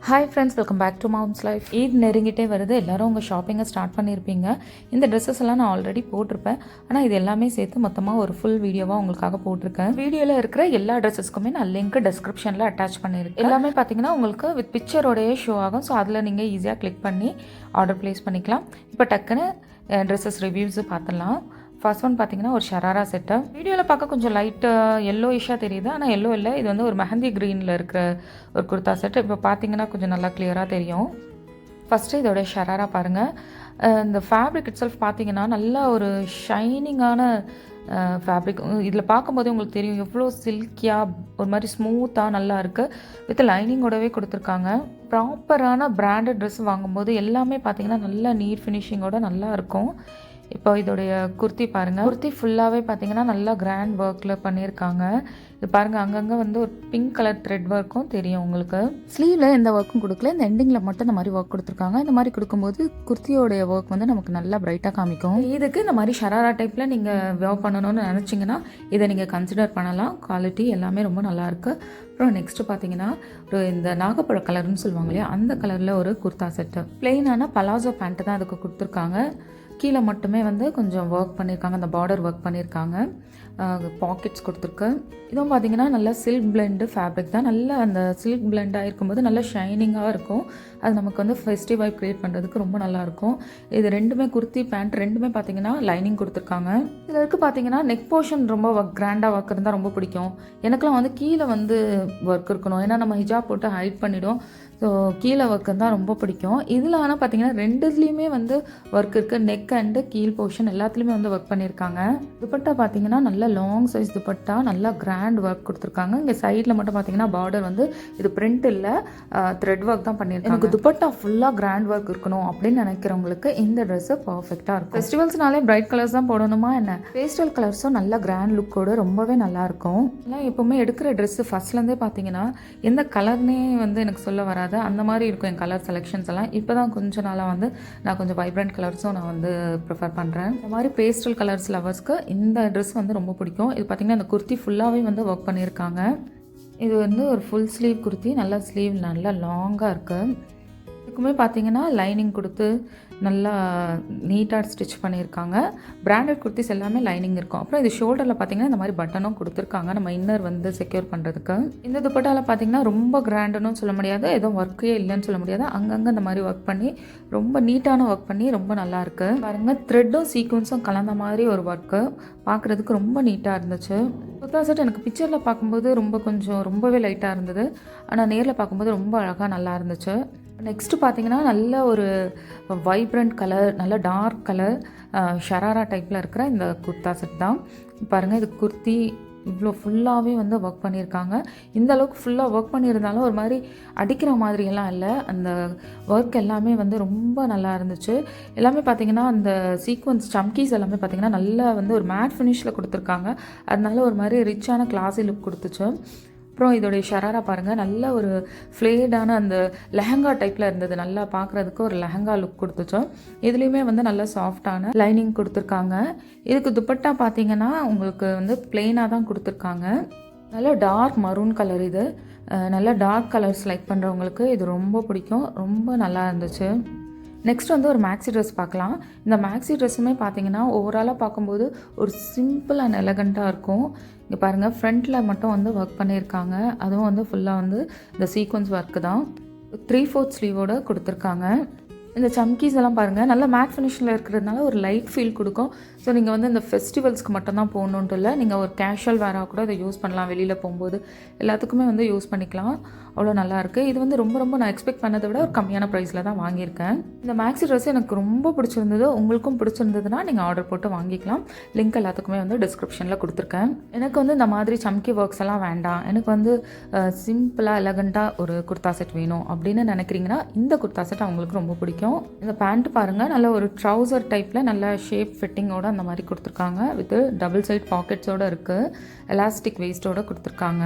Hi friends, welcome back to mom's life. Eid நெருங்கிட்டே வருது. எல்லோரும் உங்கள் ஷாப்பிங்கை ஸ்டார்ட் பண்ணியிருப்பீங்க. இந்த ட்ரெஸ்ஸஸ் எல்லாம் நான் ஆல்ரெடி போட்டிருப்பேன். ஆனால் இது எல்லாமே சேர்த்து மொத்தமாக ஒரு ஃபுல் வீடியோவாக உங்களுக்காக போட்டிருக்கேன். வீடியோவில் இருக்கிற எல்லா ட்ரெஸ்ஸஸ்க்குமே நான் லிங்க் டிஸ்கிரிப்ஷனில் அட்டாச் பண்ணியிருக்கேன். எல்லாமே பார்த்தீங்கன்னா உங்களுக்கு வித் பிக்சரோடையே ஷோ ஆகும். ஸோ அதில் நீங்கள் ஈஸியாக கிளிக் பண்ணி ஆர்டர் ப்ளேஸ் பண்ணிக்கலாம். இப்போ டக்குன்னு ட்ரெஸ்ஸஸ் ரிவ்யூஸு பார்த்துடலாம். ஃபர்ஸ்ட் ஒன் பார்த்தீங்கன்னா ஒரு ஷராரா செட்டு. வீடியோவில் பார்க்க கொஞ்சம் லைட்டு எல்லோயிஷாக தெரியுது, ஆனால் எல்லோ இல்லை. இது வந்து ஒரு மெஹந்தி க்ரீனில் இருக்கிற ஒரு குர்தா செட். இப்போ பார்த்தீங்கன்னா கொஞ்சம் நல்லா கிளியராக தெரியும். ஃபஸ்ட்டு இதோட ஷராரா பாருங்கள். இந்த ஃபேப்ரிக் இட் செல்ஃப் பார்த்தீங்கன்னா நல்லா ஒரு ஷைனிங்கான ஃபேப்ரிக். இதில் பார்க்கும்போதே உங்களுக்கு தெரியும் எவ்வளோ சில்கியாக ஒரு மாதிரி ஸ்மூத்தாக நல்லா இருக்குது. வித் லைனிங்கோடவே கொடுத்துருக்காங்க. ப்ராப்பரான பிராண்டட் ட்ரெஸ் வாங்கும்போது எல்லாமே பார்த்தீங்கன்னா நல்லா நீட் ஃபினிஷிங்கோட நல்லா இருக்கும். இப்போ இதோடைய குர்த்தி பாருங்கள். குர்த்தி ஃபுல்லாகவே பார்த்தீங்கன்னா நல்லா கிராண்ட் ஒர்க்கில் பண்ணியிருக்காங்க. இது பாருங்கள், அங்கங்கே வந்து ஒரு பிங்க் கலர் த்ரெட் ஒர்க்கும் தெரியும் உங்களுக்கு. ஸ்லீவில் எந்த ஒர்க்கும் கொடுக்கல, இந்த எண்டிங்கில் மட்டும் இந்த மாதிரி ஒர்க் கொடுத்துருக்காங்க. இந்த மாதிரி கொடுக்கும்போது குர்த்தியோடைய ஒர்க் வந்து நமக்கு நல்லா பிரைட்டாக காமிக்கும். இதுக்கு இந்த மாதிரி ஷராரா டைப்பில் நீங்கள் வேர் பண்ணணும்னு நினச்சிங்கன்னா இதை நீங்கள் கன்சிடர் பண்ணலாம். குவாலிட்டி எல்லாமே ரொம்ப நல்லாயிருக்கு. அப்புறம் நெக்ஸ்ட்டு பார்த்தீங்கன்னா ஒரு இந்த நாகப்பழ கலர்னு சொல்லுவாங்க இல்லையா, அந்த கலரில் ஒரு குர்தா செட்டு. பிளெயினான பலாசோ பேண்ட்டு தான் அதுக்கு கொடுத்துருக்காங்க. கீழே மட்டுமே வந்து கொஞ்சம் ஒர்க் பண்ணியிருக்காங்க, அந்த பார்டர் ஒர்க் பண்ணியிருக்காங்க. பாக்கெட்ஸ் கொடுத்துருக்கு. இதுவும் பார்த்தீங்கன்னா நல்லா சில்க் பிளெண்டு ஃபேப்ரிக் தான். நல்லா அந்த சில்க் பிளெண்டாக இருக்கும்போது நல்லா ஷைனிங்காக இருக்கும். அது நமக்கு வந்து ஃபெஸ்டிவ் வைப் க்ரியேட் பண்ணுறதுக்கு ரொம்ப நல்லாயிருக்கும். இது ரெண்டுமே குர்த்தி பேண்ட் ரெண்டுமே பார்த்தீங்கன்னா லைனிங் கொடுத்துருக்காங்க. இதில் இருக்குது பார்த்தீங்கன்னா நெக் போர்ஷன் ரொம்ப கிராண்டாக ஒர்க் இருந்தால் ரொம்ப பிடிக்கும். எனக்குலாம் வந்து கீழே வந்து ஒர்க் இருக்கணும், ஏன்னா நம்ம ஹிஜாப் போட்டு ஹைட் பண்ணிவிடும். ஸோ கீழே ஒர்க்கு தான் ரொம்ப பிடிக்கும். இதில் ஆனால் பார்த்தீங்கன்னா ரெண்டுலேயுமே வந்து ஒர்க் இருக்குது. நெக் அண்டு கீழ் போர்ஷன் எல்லாத்துலேயுமே வந்து ஒர்க் பண்ணியிருக்காங்க. துப்பட்டா பார்த்தீங்கன்னா நல்ல லாங் சைஸ் துப்பட்டா, நல்லா கிராண்ட் ஒர்க் கொடுத்துருக்காங்க. இங்கே சைடில் மட்டும் பார்த்தீங்கன்னா பார்டர் வந்து இது பிரிண்ட் இல்லை, த்ரெட் ஒர்க் தான் பண்ணியிருக்காங்க. எனக்கு துப்பட்டா ஃபுல்லாக கிராண்ட் ஒர்க் இருக்கணும் அப்படின்னு நினைக்கிறவங்களுக்கு இந்த ட்ரெஸ்ஸு பர்ஃபெக்டாக இருக்கும். ஃபெஸ்டிவல்ஸ்னாலே பிரைட் கலர்ஸ் தான் போடணுமா என்ன, பேஸ்டல் கலர்ஸும் நல்ல கிராண்ட் லுக்கோடு ரொம்பவே நல்லாயிருக்கும். எல்லாம் எப்போவுமே எடுக்கிற ட்ரெஸ்ஸு ஃபஸ்ட்லேருந்தே பார்த்தீங்கன்னா எந்த கலர்னே வந்து எனக்கு சொல்ல வராது, அந்த மாதிரி இருக்கும் என் கலர் செலெக்ஷன்ஸ் எல்லாம். இப்போ தான் கொஞ்சம் நாளாக வந்து நான் கொஞ்சம் வைப்ரண்ட் கலர்ஸும் நான் வந்து ப்ரிஃபர் பண்ணுறேன். இந்த மாதிரி பேஸ்டல் கலர்ஸ் லவர்ஸ்க்கு இந்த ட்ரெஸ் வந்து ரொம்ப பிடிக்கும். இது பார்த்திங்கன்னா இந்த குர்த்தி ஃபுல்லாகவே வந்து ஒர்க் பண்ணியிருக்காங்க. இது வந்து ஒரு ஃபுல் ஸ்லீவ் குர்த்தி, நல்லா ஸ்லீவ் நல்லா லாங்காக இருக்குது. இதுக்குமே பார்த்தீங்கன்னா லைனிங் கொடுத்து நல்லா நீட்டாக ஸ்டிச் பண்ணியிருக்காங்க. பிராண்டட் குர்த்திஸ் எல்லாமே லைனிங் இருக்கும். அப்புறம் இது ஷோல்டரில் பார்த்தீங்கன்னா இந்த மாதிரி பட்டனும் கொடுத்துருக்காங்க, நம்ம இன்னர் வந்து செக்யூர் பண்ணுறதுக்கு. இந்த துப்பட்டாவில் பார்த்தீங்கன்னா ரொம்ப கிராண்டுன்னு சொல்ல முடியாது, எதுவும் ஒர்க்கே இல்லைன்னு சொல்ல முடியாது. அங்கங்கே இந்த மாதிரி ஒர்க் பண்ணி ரொம்ப நீட்டான ஒர்க் பண்ணி ரொம்ப நல்லாயிருக்கு. பாருங்கள், த்ரெட்டும் சீக்வன்ஸும் கலந்த மாதிரி ஒரு ஒர்க்கு பார்க்குறதுக்கு ரொம்ப நீட்டாக இருந்துச்சு. குர்தா செட் எனக்கு பிக்சரில் பார்க்கும்போது ரொம்பவே லைட்டாக இருந்தது, ஆனால் நேரில் பார்க்கும்போது ரொம்ப அழகாக நல்லா இருந்துச்சு. நெக்ஸ்ட்டு பார்த்தீங்கன்னா நல்ல ஒரு வைப்ரண்ட் கலர், நல்ல டார்க் கலர் ஷராரா டைப்பில் இருக்கிற இந்த குர்தா செட் தான். பாருங்கள், இது குர்த்தி இவ்வளோ ஃபுல்லாகவே வந்து ஒர்க் பண்ணியிருக்காங்க. இந்த அளவுக்கு ஃபுல்லாக ஒர்க் பண்ணியிருந்தாலும் ஒரு மாதிரி அடிக்கிற மாதிரியெல்லாம் இல்லை. அந்த ஒர்க் எல்லாமே வந்து ரொம்ப நல்லா இருந்துச்சு. எல்லாமே பார்த்திங்கன்னா அந்த சீக்வன்ஸ் சம்கீஸ் எல்லாமே பார்த்திங்கன்னா நல்லா வந்து ஒரு மேட் ஃபினிஷில் கொடுத்துருக்காங்க. அதனால ஒரு மாதிரி ரிச்சான கிளாஸி லுக் கொடுத்துச்சு. அப்புறம் இதோடைய ஷராரா பாருங்கள், நல்ல ஒரு ஃப்ளேடான அந்த லெஹங்கா டைப்பில் இருந்தது. நல்லா பார்க்குறதுக்கு ஒரு லெஹங்கா லுக் கொடுத்துச்சோம். இதுலேயுமே வந்து நல்ல சாஃப்டான லைனிங் கொடுத்துருக்காங்க. இதுக்கு துப்பட்டா பார்த்தீங்கன்னா உங்களுக்கு வந்து பிளெயினாக தான் கொடுத்துருக்காங்க. நல்ல டார்க் மரூன் கலர். இது நல்ல டார்க் கலர்ஸ் லைக் பண்ணுறவங்களுக்கு இது ரொம்ப பிடிக்கும். ரொம்ப நல்லா இருந்துச்சு. நெக்ஸ்ட் வந்து ஒரு மேக்ஸி ட்ரெஸ் பார்க்கலாம். இந்த மேக்ஸி ட்ரெஸ்ஸுமே பார்த்தீங்கன்னா ஓவராலாக பார்க்கும்போது ஒரு சிம்பிள் அண்ட் எலகண்ட்டாக இருக்கும். இங்கே பாருங்கள், ஃப்ரண்ட்டில் மட்டும் வந்து ஒர்க் பண்ணியிருக்காங்க. அதுவும் வந்து ஃபுல்லாக வந்து இந்த சீக்வன்ஸ் ஒர்க்கு தான். 3/4 ஸ்லீவோடு கொடுத்துருக்காங்க. இந்த சம்கீஸ் எல்லாம் பாருங்கள், நல்ல மேட் ஃபினிஷில் இருக்கிறதுனால ஒரு லைட் ஃபீல் கொடுக்கும். ஸோ நீங்கள் வந்து இந்த ஃபெஸ்டிவல்ஸ்க்கு மட்டும்தான் போகணுன்ட்டு இல்லை, நீங்கள் ஒரு கேஷுவல் வேராக கூட இதை யூஸ் பண்ணலாம். வெளியில் போகும்போது எல்லாத்துக்குமே வந்து யூஸ் பண்ணிக்கலாம். அவ்வளோ நல்லாயிருக்கு. இது வந்து ரொம்ப நான் எக்ஸ்பெக்ட் பண்ணதை விட ஒரு கம்மியான ப்ரைஸில் தான் வாங்கியிருக்கேன். இந்த மேக்ஸி ட்ரெஸ் எனக்கு ரொம்ப பிடிச்சிருந்தது. உங்களுக்கும் பிடிச்சிருந்ததுன்னா நீங்கள் ஆர்டர் போட்டு வாங்கிக்கலாம். லிங்க் எல்லாத்துக்குமே வந்து டிஸ்கிரிப்ஷனில் கொடுத்துருக்கேன். எனக்கு வந்து இந்த மாதிரி சம்கி ஒர்க்ஸ் எல்லாம் வேண்டாம், எனக்கு வந்து சிம்பிளாக எலகண்ட்டாக ஒரு குர்தா செட் வேணும் அப்படின்னு நினைக்கிறீங்கன்னா இந்த குர்தா செட் அவங்களுக்கு ரொம்ப பிடிக்கும். இந்த பேண்ட் பாருங்கள், நல்ல ஒரு ட்ரௌசர் டைப்பில் நல்ல ஷேப் ஃபிட்டிங்கோடு அந்த மாதிரி கொடுத்துருக்காங்க. வித் டபுள் சைட் பாக்கெட்ஸோடு இருக்குது, எலாஸ்டிக் வேஸ்ட்டோடு கொடுத்துருக்காங்க.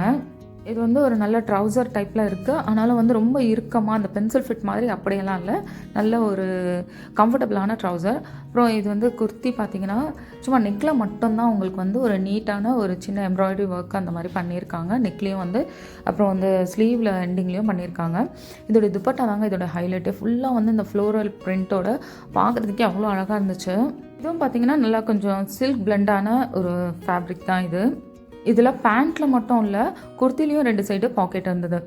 இது வந்து ஒரு நல்ல ட்ரௌசர் டைப்பில் இருக்குது. ஆனாலும் வந்து ரொம்ப இறுக்கமாக அந்த பென்சில் ஃபிட் மாதிரி அப்படியெல்லாம் இல்லை, நல்ல ஒரு கம்ஃபர்டபுளான ட்ரௌசர். அப்புறம் இது வந்து குர்த்தி பார்த்திங்கன்னா சும்மா நெக்கில் மட்டும்தான் உங்களுக்கு வந்து ஒரு நீட்டான ஒரு சின்ன எம்ப்ராய்டரி ஒர்க் அந்த மாதிரி பண்ணியிருக்காங்க நெக்லேயும் வந்து. அப்புறம் வந்து ஸ்லீவில் எண்டிங்லேயும் பண்ணியிருக்காங்க. இதோடைய துப்பட்டா தாங்க இதோட ஹைலைட்டு. ஃபுல்லாக வந்து இந்த ஃப்ளோரல் பிரிண்ட்டோட பார்க்குறதுக்கே அவ்வளோ அழகாக இருந்துச்சு. இதுவும் பார்த்திங்கன்னா நல்லா கொஞ்சம் சில்க் பிளெண்டான ஒரு ஃபேப்ரிக் தான் இது. இதில் பேண்ட்டில் மட்டும் இல்லை, குர்த்திலையும் 2 சைடு பாக்கெட் இருந்தது.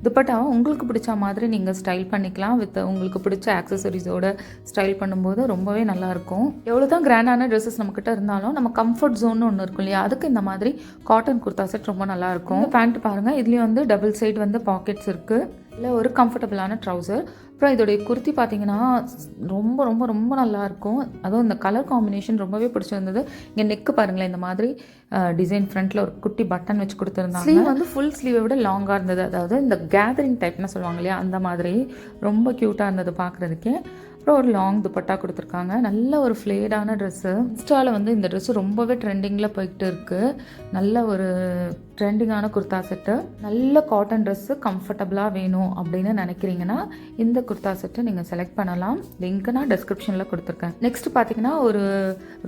துப்பட்டாவை உங்களுக்கு பிடிச்ச மாதிரி நீங்கள் ஸ்டைல் பண்ணிக்கலாம். வித் உங்களுக்கு பிடிச்ச ஆக்சசரிஸோடு ஸ்டைல் பண்ணும்போது ரொம்பவே நல்லாயிருக்கும். எவ்வளோ தான் கிராண்டான ட்ரெஸ்ஸஸ் நம்மக்கிட்ட இருந்தாலும் நம்ம கம்ஃபர்ட் ஜோன்னு ஒன்று இருக்கும் இல்லையா, அதுக்கு இந்த மாதிரி காட்டன் குர்த்தா செட் ரொம்ப நல்லாயிருக்கும். பேண்ட் பாருங்கள், இதுலேயும் வந்து டபுள் சைடு வந்து பாக்கெட்ஸ் இருக்குது. இல்லை ஒரு கம்ஃபர்டபுளான ட்ரௌசர். அப்புறம் இதோடைய குர்த்தி பார்த்திங்கன்னா ரொம்ப ரொம்ப ரொம்ப நல்லாயிருக்கும். அதுவும் இந்த கலர் காம்பினேஷன் ரொம்பவே பிடிச்சிருந்தது. இங்கே நெக்கு பாருங்களேன், இந்த மாதிரி டிசைன் ஃப்ரண்ட்டில் ஒரு குட்டி பட்டன் வச்சு கொடுத்துருந்தாங்க. ஸ்லீவ் வந்து ஃபுல் ஸ்லீவை விட லாங்காக இருந்தது. அதாவது இந்த கேதரிங் டைப்னு சொல்லுவாங்க இல்லையா, அந்த மாதிரி ரொம்ப க்யூட்டாக இருந்தது பார்க்குறதுக்கே. அப்புறம் ஒரு லாங் துப்பட்டா கொடுத்துருக்காங்க. நல்ல ஒரு ஃப்ளேடான ட்ரெஸ்ஸு. இன்ஸ்டாவில் வந்து இந்த ட்ரெஸ்ஸு ரொம்பவே ட்ரெண்டிங்கில் போய்கிட்டு இருக்குது. நல்ல ஒரு ட்ரெண்டிங்கான குர்த்தா செட்டு. நல்ல காட்டன் ட்ரெஸ்ஸு கம்ஃபர்டபுளாக வேணும் அப்படின்னு நினைக்கிறீங்கன்னா இந்த குர்த்தா செட்டு நீங்கள் செலக்ட் பண்ணலாம். லிங்க் நான் டிஸ்கிரிப்ஷனில் கொடுத்துருக்கேன். நெக்ஸ்ட் பார்த்தீங்கன்னா ஒரு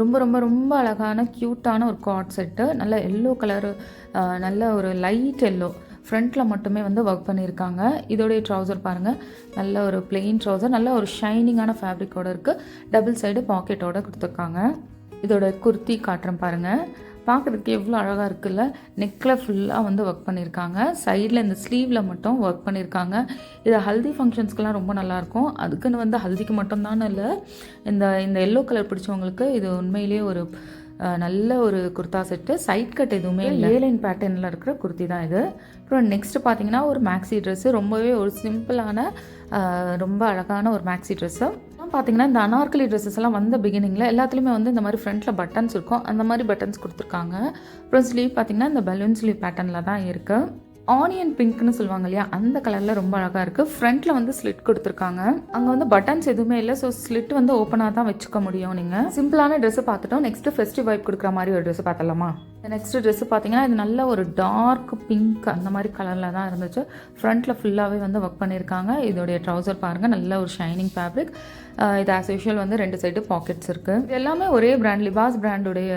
ரொம்ப ரொம்ப ரொம்ப அழகான க்யூட்டான ஒரு காட் செட்டு. நல்ல எல்லோ கலரு, நல்ல ஒரு லைட் எல்லோ, ஃப்ரண்ட்டில் மட்டுமே வந்து ஒர்க் பண்ணியிருக்காங்க. இதோடைய ட்ரௌசர் பாருங்கள், நல்ல ஒரு பிளெயின் ட்ரௌசர், நல்ல ஒரு ஷைனிங்கான ஃபேப்ரிக்கோடு இருக்குது. டபுள் சைடு பாக்கெட்டோடு கொடுத்துருக்காங்க. இதோட குர்த்தி காட்டுறேன் பாருங்கள், பார்க்குறதுக்கு எவ்வளோ அழகாக இருக்குல்ல. நெக்கில் ஃபுல்லாக வந்து ஒர்க் பண்ணியிருக்காங்க. சைடில் இந்த ஸ்லீவில் மட்டும் ஒர்க் பண்ணியிருக்காங்க. இது ஹல்தி ஃபங்க்ஷன்ஸ்க்கெலாம் ரொம்ப நல்லாயிருக்கும். அதுக்குன்னு வந்து ஹல்திக்கு மட்டும்தானே இல்லை, இந்த எல்லோ கலர் பிடிச்சவங்களுக்கு இது உண்மையிலேயே ஒரு நல்ல ஒரு குர்த்தா செட்டு. சைட் கட் எதுவுமே இல்லை, ஏலைன் பேட்டர்னில் இருக்கிற குர்த்தி தான் இது. அப்புறம் நெக்ஸ்ட்டு பார்த்தீங்கன்னா ஒரு மேக்ஸி ட்ரெஸ்ஸு. ரொம்பவே ஒரு சிம்பிளான ரொம்ப அழகான ஒரு மேக்ஸி ட்ரெஸ்ஸு. பார்த்தீங்கன்னா இந்த அனார்கலி ட்ரெஸ்ஸஸ் எல்லாம் வந்த பிகினிங்கில் எல்லாத்துலேயுமே வந்து இந்த மாதிரி ஃப்ரண்ட்டில் பட்டன்ஸ் இருக்கும், அந்த மாதிரி பட்டன்ஸ் கொடுத்துருக்காங்க. அப்புறம் ஸ்லீவ் பார்த்தீங்கன்னா இந்த பலூன் ஸ்லீவ் பேட்டர்னில் தான் இருக்குது. ஆனியன் பிங்க்னு சொல்லுவாங்க இல்லையா, அந்த கலரில் ரொம்ப அழகாக இருக்குது. ஃப்ரண்ட்டில் வந்து ஸ்லிட் கொடுத்துருக்காங்க. அங்கே வந்து பட்டன்ஸ் எதுவுமே இல்லை, ஸோ ஸ்லிட் வந்து ஓப்பனாக தான் வச்சுக்க முடியும். நீங்கள் சிம்பிளான ட்ரெஸ்ஸு பார்த்துட்டோம். நெக்ஸ்ட்டு ஃபெஸ்டிவ் வைப் கொடுக்குற மாதிரி ஒரு ட்ரெஸ்ஸு பார்த்தலாமா? நெக்ஸ்ட் ட்ரெஸ்ஸு பார்த்தீங்கன்னா இது நல்ல ஒரு டார்க் பிங்க் அந்த மாதிரி கலரில் தான் இருந்துச்சு. ஃப்ரண்ட்டில் ஃபுல்லாகவே வந்து ஒர்க் பண்ணியிருக்காங்க. இதோடைய ட்ரௌசர் பாருங்கள், நல்ல ஒரு ஷைனிங் ஃபேப்ரிக். இது ஆஸ் யூஷுவல் வந்து 2 சைடு பாக்கெட்ஸ் இருக்குது. இது எல்லாமே ஒரே பிராண்ட், லிபாஸ் பிராண்டுடைய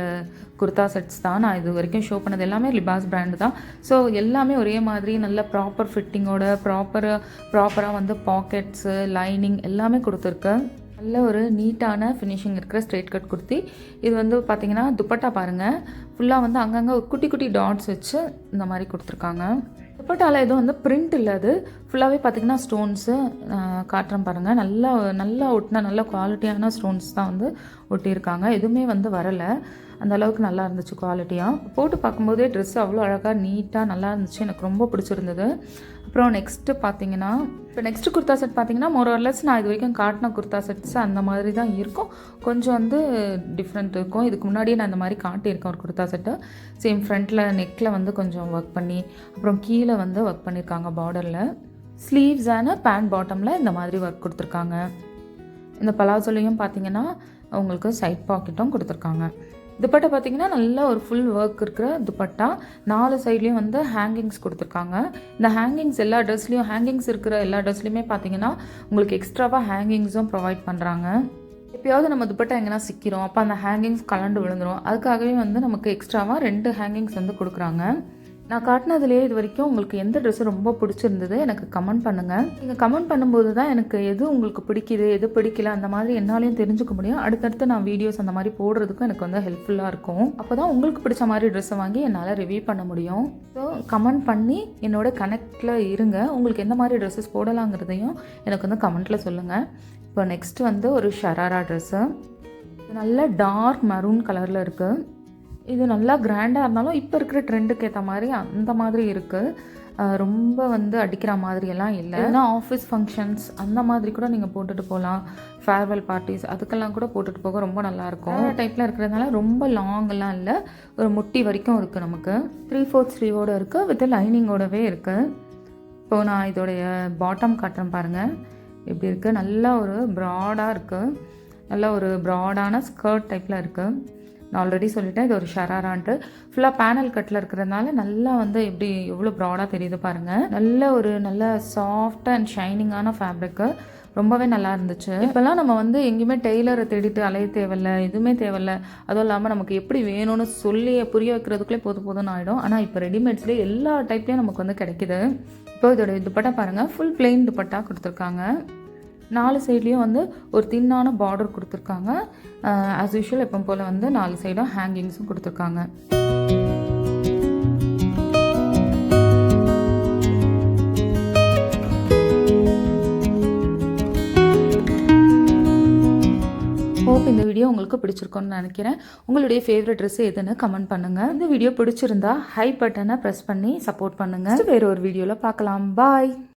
குர்தா செட்ஸ் தான். நான் இது வரைக்கும் ஷோ பண்ணது எல்லாமே லிபாஸ் பிராண்டு தான். ஸோ எல்லாமே ஒரே மாதிரி நல்ல ப்ராப்பர் ஃபிட்டிங்கோட ப்ராப்பராக வந்து பாக்கெட்ஸு, லைனிங் எல்லாமே கொடுத்துருக்கு. நல்ல ஒரு நீட்டான ஃபினிஷிங் இருக்கிற ஸ்ட்ரெயிட் கட் குர்த்தி. இது வந்து பார்த்திங்கன்னா துப்பட்டா பாருங்கள், ஃபுல்லாக வந்து அங்கங்கே ஒரு குட்டி குட்டி டாட்ஸ் வச்சு இந்த மாதிரி கொடுத்துருக்காங்க. துப்பட்டாவில் எதுவும் வந்து பிரிண்ட் இல்லை, அது ஃபுல்லாகவே பார்த்திங்கன்னா ஸ்டோன்ஸு காட்டுறேன் பாருங்கள். நல்லா ஒட்டினா நல்ல குவாலிட்டியான ஸ்டோன்ஸ் தான் வந்து ஒட்டியிருக்காங்க. எதுவுமே வந்து வரலை, அந்த அளவுக்கு நல்லா இருந்துச்சு குவாலிட்டியாக. போட்டு பார்க்கும்போதே ட்ரெஸ் அவ்வளோ அழகாக நீட்டாக நல்லா இருந்துச்சு, எனக்கு ரொம்ப பிடிச்சிருந்தது. அப்புறம் நெக்ஸ்ட்டு பார்த்தீங்கன்னா இப்போ நெக்ஸ்ட் குர்த்தா செட் பார்த்தீங்கன்னா மோரோர்லெஸ் நான் இது வரைக்கும் காட்டின குர்த்தா செட்ஸ் அந்த மாதிரி தான் இருக்கும். கொஞ்சம் வந்து டிஃப்ரெண்ட் இருக்கும். இதுக்கு முன்னாடியே நான் இந்த மாதிரி காட்டியிருக்கேன் ஒரு குர்த்தா செட்டு. சேம் ஃப்ரண்ட்டில் நெக்கில் வந்து கொஞ்சம் ஒர்க் பண்ணி, அப்புறம் கீழே வந்து ஒர்க் பண்ணியிருக்காங்க பார்டரில். ஸ்லீவ்ஸ் அண்ட் பேண்ட் பாட்டமில் இந்த மாதிரி ஒர்க் கொடுத்துருக்காங்க. இந்த பலாசோலையும் பார்த்தீங்கன்னா உங்களுக்கு சைட் பாக்கெட்டும் கொடுத்துருக்காங்க. துப்பட்டா பார்த்தீங்கன்னா நல்ல ஒரு ஃபுல் ஒர்க் இருக்கிற துப்பட்டா. 4 சைட்லேயும் வந்து ஹேங்கிங்ஸ் கொடுத்துருக்காங்க. இந்த ஹேங்கிங்ஸ் எல்லா ட்ரெஸ்லேயும், ஹேங்கிங்ஸ் இருக்கிற எல்லா ட்ரெஸ்லையுமே பார்த்தீங்கன்னா உங்களுக்கு எக்ஸ்ட்ராவாக ஹேங்கிங்ஸும் ப்ரொவைட் பண்ணுறாங்க. எப்பயாவது நம்ம துப்பட்டா எங்கன்னா சிக்கிறோம், அப்போ அந்த ஹேங்கிங்ஸ் கலண்டு விழுந்துடும். அதுக்காகவே வந்து நமக்கு எக்ஸ்ட்ராவாக 2 ஹேங்கிங்ஸ் வந்து கொடுக்குறாங்க. நான் காட்டினதுலேயே இது வரைக்கும் உங்களுக்கு எந்த ட்ரெஸ்ஸு ரொம்ப பிடிச்சிருந்தது எனக்கு கமெண்ட் பண்ணுங்கள். நீங்கள் கமெண்ட் பண்ணும்போது தான் எனக்கு எது உங்களுக்கு பிடிக்குது, எது பிடிக்கல அந்த மாதிரி என்னாலையும் தெரிஞ்சுக்க முடியும். அடுத்தடுத்து நான் வீடியோஸ் அந்த மாதிரி போடுறதுக்கும் எனக்கு வந்து ஹெல்ப்ஃபுல்லாக இருக்கும். அப்போ தான் உங்களுக்கு பிடிச்ச மாதிரி ட்ரெஸ்ஸை வாங்கி என்னால் ரிவ்யூ பண்ண முடியும். ஸோ கமெண்ட் பண்ணி என்னோட கனெக்டில் இருங்க. உங்களுக்கு எந்த மாதிரி ட்ரெஸ்ஸஸ் போடலாங்கிறதையும் எனக்கு வந்து கமெண்ட்டில் சொல்லுங்கள். இப்போ நெக்ஸ்ட்டு வந்து ஒரு ஷராரா ட்ரெஸ்ஸு. நல்ல டார்க் மரூன் கலரில் இருக்குது. இது நல்லா கிராண்டாக இருந்தாலும் இப்போ இருக்கிற ட்ரெண்டுக்கு ஏற்ற மாதிரி அந்த மாதிரி இருக்குது. ரொம்ப வந்து அடிக்கிற மாதிரியெல்லாம் இல்லை. ஏன்னா ஆஃபீஸ் ஃபங்க்ஷன்ஸ் அந்த மாதிரி கூட நீங்கள் போட்டுட்டு போகலாம். ஃபேர்வெல் பார்ட்டிஸ் அதுக்கெல்லாம் கூட போட்டுட்டு போக ரொம்ப நல்லாயிருக்கும். டைப்பில் இருக்கிறதுனால ரொம்ப லாங்கெல்லாம் இல்லை, ஒரு முட்டி வரைக்கும் இருக்குது. நமக்கு 3/4 ஸ்லீவோடு இருக்குது, வித் லைனிங்கோடவே இருக்குது. இப்போது நான் இதோடைய பாட்டம் காட்டுறேன் பாருங்கள், இப்படி இருக்குது. நல்லா ஒரு ப்ராடாக இருக்குது, நல்ல ஒரு ப்ராடான ஸ்கர்ட் டைப்பில் இருக்குது. நான் ஆல்ரெடி சொல்லிட்டேன் இது ஒரு ஷராரான்ட்டு. ஃபுல்லாக பேனல் கட்டில் இருக்கிறதுனால நல்லா வந்து எப்படி எவ்வளோ ப்ராடாக தெரியுது பாருங்கள். நல்ல சாஃப்ட் அண்ட் ஷைனிங்கான ஃபேப்ரிக்கு, ரொம்பவே நல்லா இருந்துச்சு. இப்போல்லாம் நம்ம வந்து எங்கேயுமே டெய்லரை தேடிட்டு அலைய தேவையில்ல, எதுவுமே தேவையில்ல. அதுவும் இல்லாமல் நமக்கு எப்படி வேணும்னு சொல்லி புரிய வைக்கிறதுக்குள்ளே போதும்னு ஆகிடும். ஆனால் இப்போ ரெடிமேட்ஸ்லேயே எல்லா டைப்லேயும் நமக்கு வந்து கிடைக்கிது. இப்போ இதோட துப்பட்டா பாருங்கள், ஃபுல் பிளெயின் துப்பட்டா கொடுத்துருக்காங்க. 4 சைட்லேயும் வந்து ஒரு தின்னான பார்டர் கொடுத்துருக்காங்க. ஆஸ் யூஷுவல் எப்போ போல் வந்து 4 சைடும் ஹேங்கிங்ஸும் கொடுத்துருக்காங்க. ஹோப் இந்த வீடியோ உங்களுக்கு பிடிச்சிருக்கும்னு நினைக்கிறேன். உங்களுடைய ஃபேவரட் ட்ரெஸ் எதுன்னு கமெண்ட் பண்ணுங்கள். இந்த வீடியோ பிடிச்சிருந்தா ஹை பட்டனை ப்ரெஸ் பண்ணி சப்போர்ட் பண்ணுங்கள். வேறு ஒரு வீடியோவில் பார்க்கலாம். பாய்.